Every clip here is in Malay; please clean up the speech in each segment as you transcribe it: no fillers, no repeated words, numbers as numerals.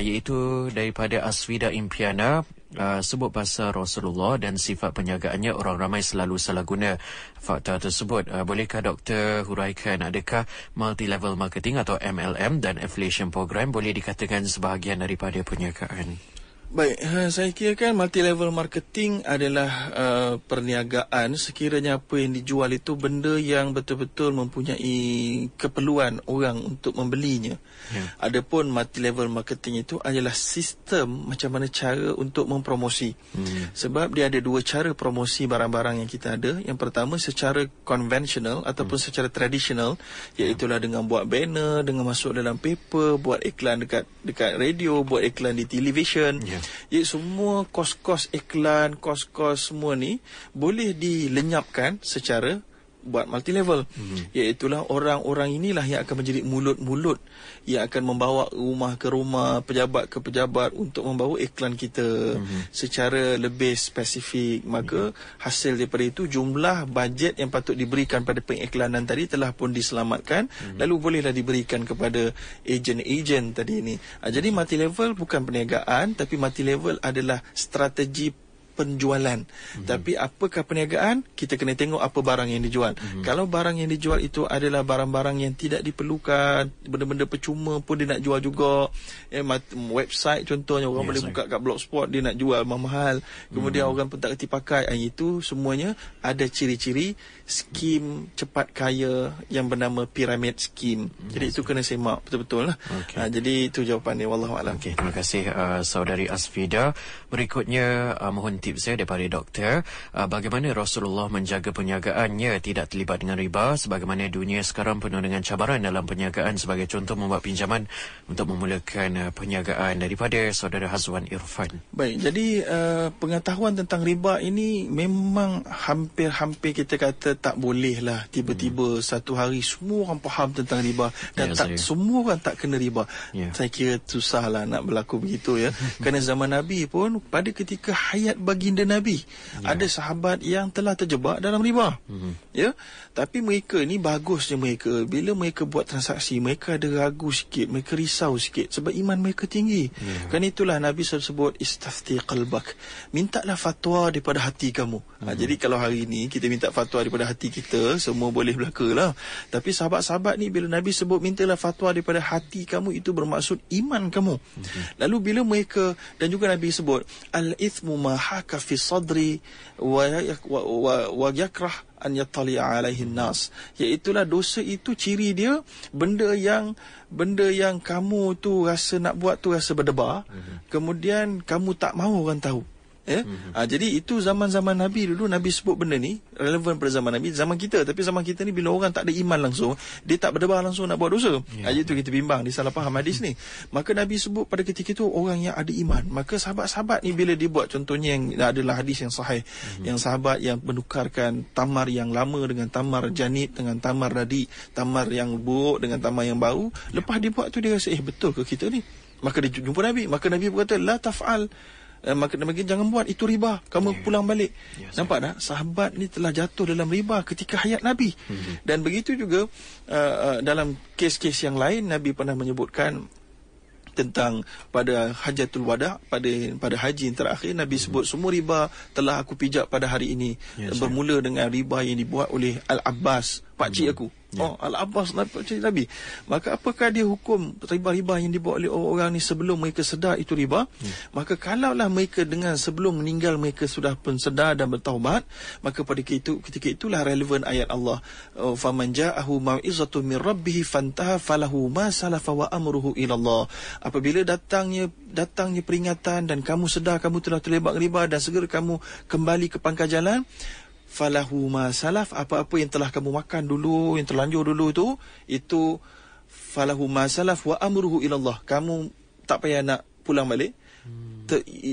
Iaitu daripada Aswida Impiana, sebut pasal Rasulullah dan sifat penjagaannya, orang ramai selalu salah guna fakta tersebut. Bolehkah doktor huraikan, adakah multi-level marketing atau MLM dan affiliation program boleh dikatakan sebahagian daripada perniagaan? Baik, saya kira kan multi-level marketing adalah perniagaan sekiranya apa yang dijual itu benda yang betul-betul mempunyai keperluan orang untuk membelinya. Adapun multi-level marketing itu adalah sistem macam mana cara untuk mempromosi. Sebab dia ada dua cara promosi barang-barang yang kita ada. Yang pertama secara konvensional ataupun secara tradisional, iaitulah dengan buat banner, dengan masuk dalam paper, buat iklan dekat radio, buat iklan di televisyen. Jadi semua kos-kos iklan, kos-kos semua ni boleh dilenyapkan secara buat multi-level. Iaitulah orang-orang inilah yang akan menjadi mulut-mulut yang akan membawa rumah ke rumah, pejabat ke pejabat untuk membawa iklan kita secara lebih spesifik. Maka hasil daripada itu, jumlah bajet yang patut diberikan pada pengiklanan tadi telah pun diselamatkan, lalu bolehlah diberikan kepada ejen-ejen tadi ini. Jadi multi-level bukan perniagaan, tapi multi-level adalah strategi penjualan. Tapi apakah perniagaan? Kita kena tengok apa barang yang dijual. Kalau barang yang dijual itu adalah barang-barang yang tidak diperlukan, benda-benda percuma pun dia nak jual juga. Website contohnya, orang boleh buka kat blogspot, dia nak jual mahal. Kemudian orang pun tak kerti pakai. Itu semuanya ada ciri-ciri skim cepat kaya yang bernama pyramid scheme. Jadi itu kena semak betul-betul lah. Jadi itu jawapannya, wallahualam. Terima kasih saudari Asfida. Berikutnya mohon tips saya daripada doktor, bagaimana Rasulullah menjaga perniagaannya tidak terlibat dengan riba, sebagaimana dunia sekarang penuh dengan cabaran dalam perniagaan. Sebagai contoh, membuat pinjaman untuk memulakan perniagaan, daripada saudara Hazwan Irfan. Baik, jadi pengetahuan tentang riba ini memang hampir-hampir kita kata tak boleh lah tiba-tiba satu hari semua orang faham tentang riba dan semua orang tak kena riba. Saya kira susahlah nak berlaku begitu ya. Kerana zaman Nabi pun, pada ketika hayat baginda Nabi, ada sahabat yang telah terjebak dalam riba. Ya, tapi mereka ni bagusnya, mereka bila mereka buat transaksi, mereka ada ragu sikit, mereka risau sikit sebab iman mereka tinggi. Kerana itulah Nabi sebut istafti qalbak, mintalah fatwa daripada hati kamu. Jadi kalau hari ni kita minta fatwa daripada hati kita, semua boleh belaka lah. Tapi sahabat-sahabat ni, bila Nabi sebut mintalah fatwa daripada hati kamu, itu bermaksud iman kamu. Lalu bila mereka, dan juga Nabi sebut al-ithmu ma haka fi sadri wa yakrah an yattali'a alaihi nas, iaitulah dosa itu ciri dia benda yang kamu tu rasa nak buat tu rasa berdebar, kemudian kamu tak mahu orang tahu. Jadi itu zaman-zaman Nabi dulu, Nabi sebut benda ni relevan pada zaman Nabi, zaman kita. Tapi zaman kita ni, bila orang tak ada iman langsung, dia tak berdebar langsung nak buat dosa. Itu kita bimbang, dia salah faham hadis ni. Maka Nabi sebut pada ketika itu orang yang ada iman. Maka sahabat-sahabat ni bila dia buat, contohnya yang adalah hadis yang sahih, yang sahabat yang menukarkan tamar yang lama dengan tamar janib, dengan tamar radi, tamar yang buruk dengan tamar yang baru. Lepas dia buat tu, dia rasa betul ke kita ni? Maka dia jumpa Nabi. Maka Nabi berkata la taf'al, maka jangan buat, itu riba, kamu pulang balik. Nampak tak? Sahabat ni telah jatuh dalam riba ketika hayat Nabi. Dan begitu juga dalam kes-kes yang lain, Nabi pernah menyebutkan tentang pada Hajatul Wada', pada haji yang terakhir, Nabi sebut semua riba telah aku pijak pada hari ini. Bermula dengan riba yang dibuat oleh Al-Abbas, pakcik aku. Al-Abbas, pakcik Nabi. Maka apakah dia hukum riba-riba yang dibuat oleh orang-orang ni sebelum mereka sedar itu riba? Maka kalaulah mereka dengan sebelum meninggal mereka sudah pun sedar dan bertaubat, maka pada ketika itulah relevan ayat Allah, faman ja'ahu mau'izatu min rabbih fantaha falahu ma salafa wa amruhu ila Allah. Apabila datangnya peringatan dan kamu sedar kamu telah terlibat riba dan segera kamu kembali ke pangkal jalan, falahu ma salaf, apa-apa yang telah kamu makan dulu, yang terlanjur dulu itu falahu ma salaf wa amruhu ila Allah. Kamu tak payah nak pulang balik.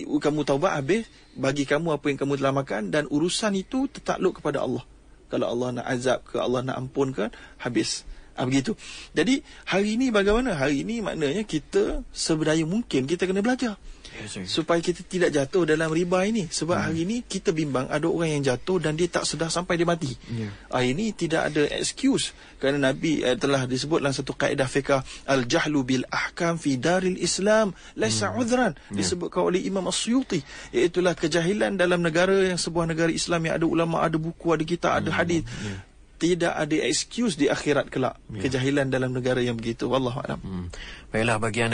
Kamu taubat habis, bagi kamu apa yang kamu telah makan, dan urusan itu tertakluk kepada Allah. Kalau Allah nak azab ke, Allah nak ampunkan, habis. Begitu. Jadi hari ini bagaimana? Hari ini maknanya kita seberdaya mungkin kita kena belajar. Supaya kita tidak jatuh dalam riba ini. Sebab hari ini kita bimbang ada orang yang jatuh dan dia tak sedar sampai dia mati. Ini tidak ada excuse. Kerana Nabi telah disebut dalam satu kaedah fiqh, al-jahlu bil ahkam fi daril Islam laisa udhran. Disebutkan oleh Imam As-Suyuti, iaitulah kejahilan dalam negara yang sebuah negara Islam yang ada ulama, ada buku, ada kitab, ada hadis. Tidak ada excuse di akhirat kelak. Kejahilan dalam negara yang begitu. Wallahu a'lam. Baiklah, bagi anda